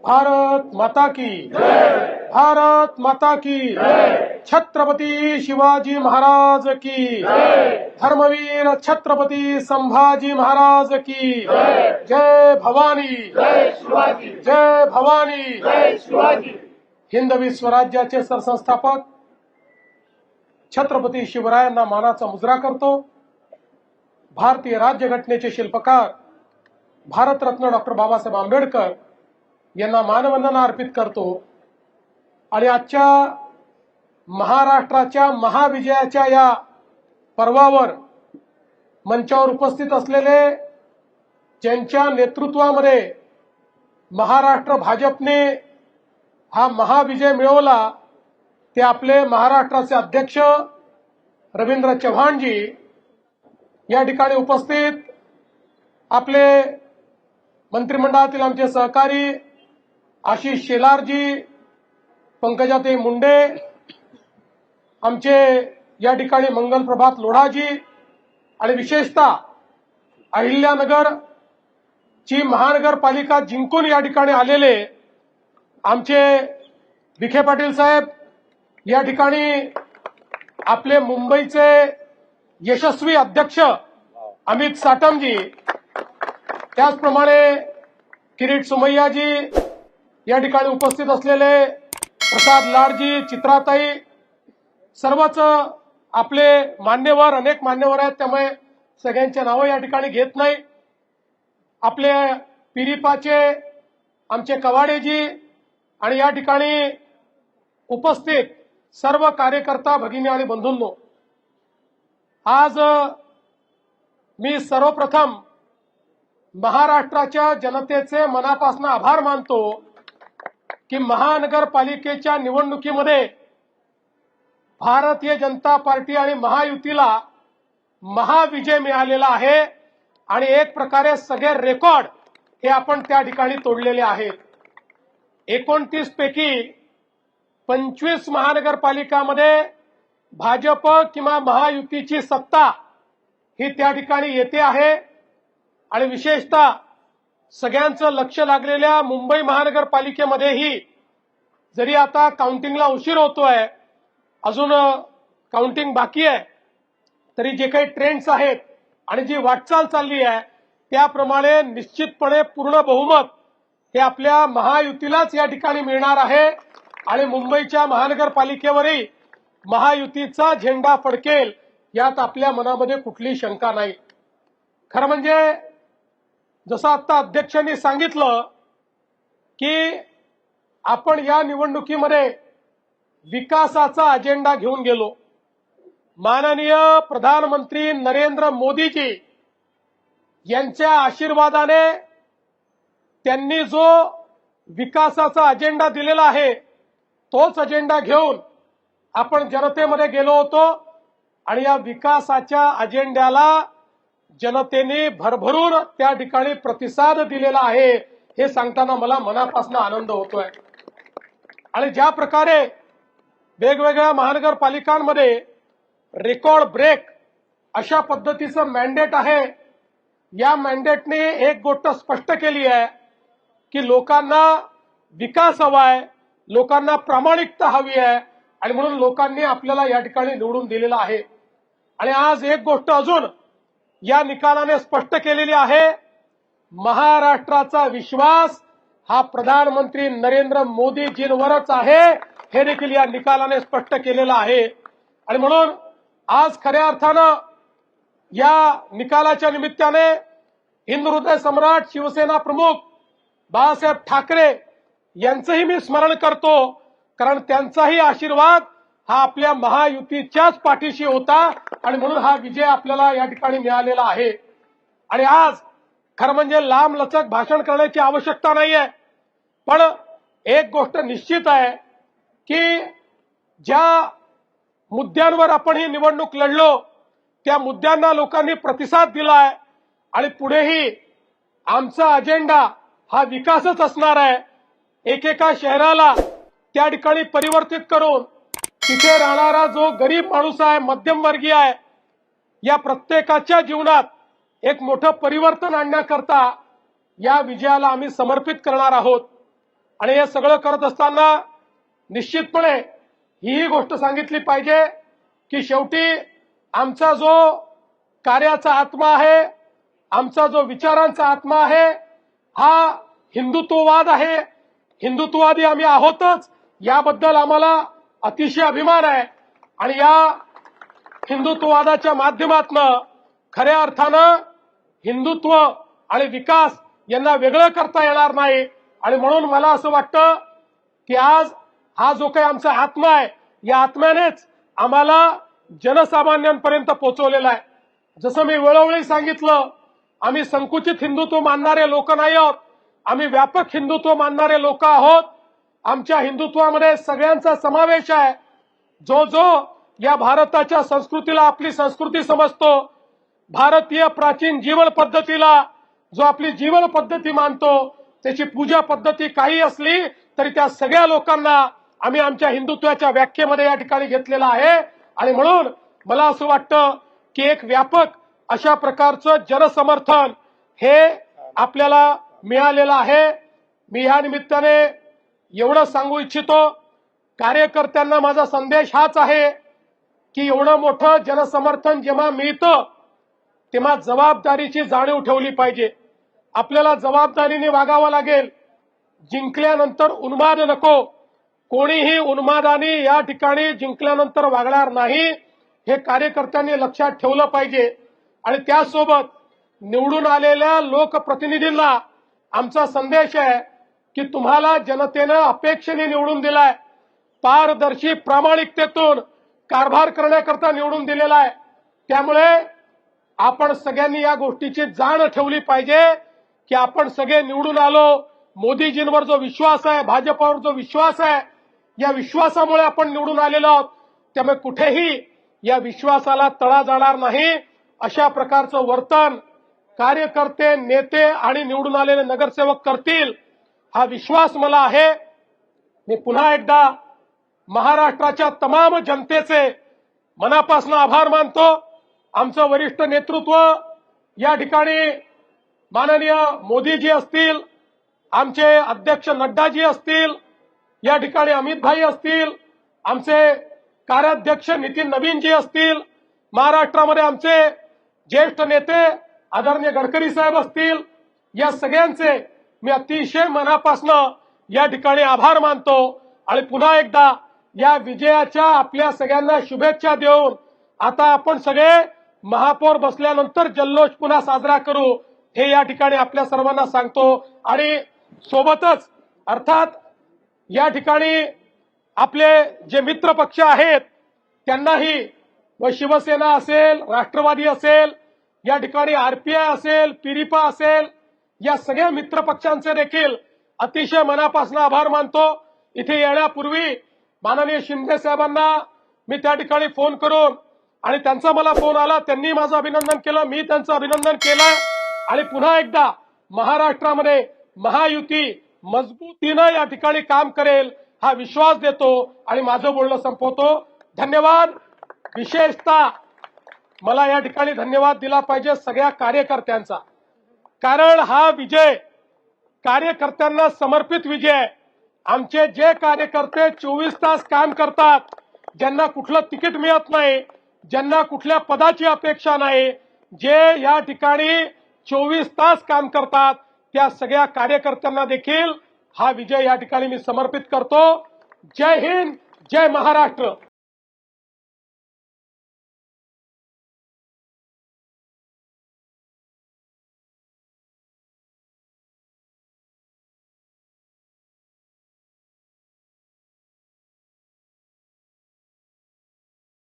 भारत माता की भारत माता की छत्रपती शिवाजी महाराज की धर्मवीर छत्रपती संभाजी महाराज की जय भवानी जय भवानी। हिंदवी स्वराज्याचे सरसंस्थापक छत्रपती शिवरायांना मानाचा मुजरा करतो। भारतीय राज्यघटनेचे शिल्पकार भारतरत्न डॉक्टर बाबासाहेब आंबेडकर यांना मानवंदना अर्पित करतो। आणि आजच्या महाराष्ट्राच्या महाविजयाच्या या पर्वावर मंचावर उपस्थित असलेले ज्यांच्या नेतृत्वामध्ये महाराष्ट्र भाजपने हा महाविजय मिळवला ते आपले महाराष्ट्राचे अध्यक्ष रवींद्र चव्हाणजी या ठिकाणी उपस्थित, आपले मंत्रिमंडळातील आमचे सहकारी आशिष शेलारजी, पंकजाताई मुंडे, आमचे या ठिकाणी मंगल प्रभात लोढाजी आणि विशेषतः अहिल्यानगर ची महानगरपालिका जिंकून या ठिकाणी आलेले आमचे विखे पाटील साहेब, या ठिकाणी आपले मुंबईचे यशस्वी अध्यक्ष अमित साटमजी, त्याचप्रमाणे किरीट सुमैयाजी, या ठिकाणी उपस्थित असलेले प्रसाद लाडजी, चित्राताई, सर्वच आपले मान्यवर, अनेक मान्यवर आहेत, त्यामुळे सगळ्यांचे नावं या ठिकाणी घेत नाही। आपले पिरिपाचे आमचे कवाडेजी आणि या ठिकाणी उपस्थित सर्व कार्यकर्ता भगिनी आणि बंधूंनो, आज मी सर्वप्रथम महाराष्ट्राच्या जनतेचे मनापासून आभार मानतो की महानगरपालिकेच्या निवडणुकीमध्ये भारतीय जनता पार्टी आणि महायुतीला महाविजय मिळालेला आहे आणि एक प्रकारे सगळे रेकॉर्ड हे आपण त्या ठिकाणी तोडलेले आहेत। 29 पैकी 25 महानगरपालिकामध्ये भाजप किंवा महायुतीची सत्ता ही त्या ठिकाणी येते आहे। आणि विशेषतः सगळ्यांचं लक्ष लागलेल्या मुंबई महानगरपालिकेमध्येही जरी आता काउंटिंगला उशीर होतोय, अजून काउंटिंग बाकी आहे, तरी जे काही ट्रेंड्स आहेत आणि जी वाटचाल चालली आहे त्याप्रमाणे निश्चितपणे पूर्ण बहुमत हे आपल्या महायुतीलाच या ठिकाणी मिळणार आहे आणि मुंबईच्या महानगरपालिकेवरही महायुतीचा झेंडा फडकेल यात आपल्या मनामध्ये कुठली शंका नाही। खरं म्हणजे जसं आता अध्यक्षांनी सांगितलं की आपण या निवडणुकीमध्ये विकासाचा अजेंडा घेऊन गेलो। माननीय प्रधानमंत्री नरेंद्र मोदीजी यांच्या आशीर्वादाने त्यांनी जो विकासाचा अजेंडा दिलेला आहे तोच अजेंडा घेऊन आपण जनतेमध्ये गेलो होतो आणि या विकासाच्या अजेंड्याला जनतेने भरभरून त्या ठिकाणी प्रतिसाद दिलेला आहे हे सांगताना मला मनापासून आनंद होतोय। आणि ज्या प्रकारे वेगवेगळ्या महानगरपालिकांमध्ये रेकॉर्ड ब्रेक अशा पद्धतीचं मॅन्डेट आहे, या मॅन्डेटने एक गोष्ट स्पष्ट केली आहे की लोकांना विकास हवा आहे, लोकांना प्रामाणिकता हवी आहे आणि म्हणून लोकांनी आपल्याला या ठिकाणी निवडून दिलेला आहे। आणि आज एक गोष्ट अजून या निकालाने स्पष्ट केलेली आहे, महाराष्ट्राचा विश्वास हा प्रधानमंत्री नरेंद्र मोदीजींवरच आहे हे देखील या निकालाने स्पष्ट केलेलं आहे। आणि म्हणून आज खऱ्या अर्थानं या निकालाच्या निमित्ताने हिंदू हृदय सम्राट शिवसेना प्रमुख बाळासाहेब ठाकरे यांचंही मी स्मरण करतो, कारण त्यांचाही आशीर्वाद हा आपल्या महायुतीच्याच पाठीशी होता आणि म्हणून हा विजय आपल्याला या ठिकाणी मिळालेला आहे। आणि आज खरं म्हणजे लांब लचक भाषण करण्याची आवश्यकता नाहीये, पण एक गोष्ट निश्चित आहे की ज्या मुद्द्यांवर आपण ही निवडणूक लढलो त्या मुद्द्यांना लोकांनी प्रतिसाद दिलाय आणि पुढेही आमचा अजेंडा हा विकासच असणार आहे। एकेका शहराला त्या ठिकाणी परिवर्तित करून तिथे राहणारा जो गरीब माणूस आहे, मध्यमवर्गीय आहे, या प्रत्येकाच्या जीवनात एक मोठं परिवर्तन आणण्याकरता या विजयाला आम्ही समर्पित करणार आहोत। आणि हे सगळं करत असताना निश्चितपणे ही गोष्ट सांगितली पाहिजे की शेवटी आमचा जो कार्याचा आत्मा आहे, आमचा जो विचारांचा आत्मा आहे, हा हिंदुत्ववाद आहे. हिंदुत्ववादी आम्ही आहोतच, याबद्दल आम्हाला अतिशय अभिमान आहे. आणि या हिंदुत्ववादाच्या माध्यमातून खऱ्या अर्थानं हिंदुत्व आणि विकास यांना वेगळं करता येणार नाही. आणि म्हणून मला असं वाटतं की आज हा जो काही आमचा आत्मा आहे, या आत्म्यानेच आम्हाला जनसामान्यांपर्यंत पोहोचवलेला आहे. जसं मी वेळोवेळी सांगितलं, आम्ही संकुचित हिंदुत्व मानणारे लोक नाही आहोत, आम्ही व्यापक हिंदुत्व मानणारे लोक आहोत. आमच्या हिंदुत्वामध्ये सगळ्यांचा समावेश आहे. जो जो या भारताच्या संस्कृतीला आपली संस्कृती समजतो, भारतीय प्राचीन जीवन पद्धतीला जो आपली जीवन पद्धती मानतो, त्याची पूजा पद्धती काही असली तरी त्या सगळ्या लोकांना आम्ही आमच्या हिंदुत्वाच्या व्याख्येमध्ये या ठिकाणी घेतलेला आहे. आणि म्हणून मला असं वाटतं की एक व्यापक अशा प्रकारचं जनसमर्थन हे आपल्याला मिळालेलं आहे. मी या निमित्ताने एवढं सांगू इच्छितो, कार्यकर्त्यांना माझा संदेश हाच आहे की एवढं मोठं जनसमर्थन जेव्हा मिळतं तेव्हा जबाबदारीची जाणीव ठेवली पाहिजे. आपल्याला जबाबदारीने वागावं लागेल. जिंकल्यानंतर उन्माद नको. कोणीही उन्मादाने या ठिकाणी जिंकल्यानंतर वागणार नाही, हे कार्यकर्त्यांनी लक्षात ठेवलं पाहिजे. आणि त्यासोबत निवडून आलेल्या लोकप्रतिनिधींना आमचा संदेश आहे की तुम्हाला जनतेनं अपेक्षेने निवडून दिलाय, पारदर्शी प्रामाणिकतेतून कारभार करण्याकरता निवडून दिलेला आहे. त्यामुळे आपण सगळ्यांनी या गोष्टीची जाण ठेवली पाहिजे की आपण सगळे निवडून आलो. मोदीजींवर जो विश्वास आहे, भाजपवर जो विश्वास आहे, या विश्वासामुळे आपण निवडून आलेलो आहोत. त्यामुळे कुठेही या विश्वासाला तडा जाणार नाही. अशा प्रकारचं वर्तन कार्यकर्ते, नेते आणि निवडून आलेले नगरसेवक करतील, हा विश्वास मला आहे. मी पुन्हा एकदा महाराष्ट्राच्या तमाम जनतेचे मनापासून आभार मानतो. आमचं वरिष्ठ नेतृत्व या ठिकाणी माननीय मोदीजी असतील, आमचे अध्यक्ष नड्डाजी असतील, या ठिकाणी अमित भाई असतील, आमचे कार्याध्यक्ष नितीन नवीनजी असतील, महाराष्ट्रामध्ये आमचे ज्येष्ठ नेते आदरणीय गडकरी साहेब असतील, या सगळ्यांचे मी अतिशय मनापासून या ठिकाणी आभार मानतो. आणि पुन्हा एकदा या विजयाच्या आपल्या सगळ्यांना शुभेच्छा देऊन आता आपण सगळे महापौर बसल्यानंतर जल्लोष पुन्हा साजरा करू, हे या ठिकाणी आपल्या सर्वांना सांगतो. आणि सोबतच अर्थात या ठिकाणी आपले जे मित्र पक्ष आहेत त्यांनाही, व शिवसेना असेल, राष्ट्रवादी असेल, या ठिकाणी आरपीआय असेल, पिरिपा असेल, या सगळ्या मित्र पक्षांचे देखील अतिशय मनापासून आभार मानतो. इथे येण्यापूर्वी माननीय शिंदे साहेबांना मी त्या ठिकाणी फोन करून, आणि त्यांचा मला फोन आला, त्यांनी माझं अभिनंदन केलं, मी त्यांचं अभिनंदन केलं. आणि पुन्हा एकदा महाराष्ट्रामध्ये महायुती मजबूतीनं या ठिकाणी काम करेल हा विश्वास देतो आणि माझं बोलणं संपवतो. धन्यवाद. विशेषतः मला या ठिकाणी धन्यवाद दिला पाहिजे सगळ्या कार्यकर्त्यांचा, कारण हा विजय कार्यकर्त्यांना समर्पित विजय आहे. आमचे जे कार्यकर्ते 24 तास काम करतात, ज्यांना कुठलं तिकीट मिळत नाही, ज्यांना कुठल्या पदाची अपेक्षा नाही, जे या ठिकाणी 24 तास काम करतात, त्या सगळ्या कार्यकर्त्यांना देखील हा विजय या ठिकाणी मी समर्पित करतो. जय हिंद, जय महाराष्ट्र.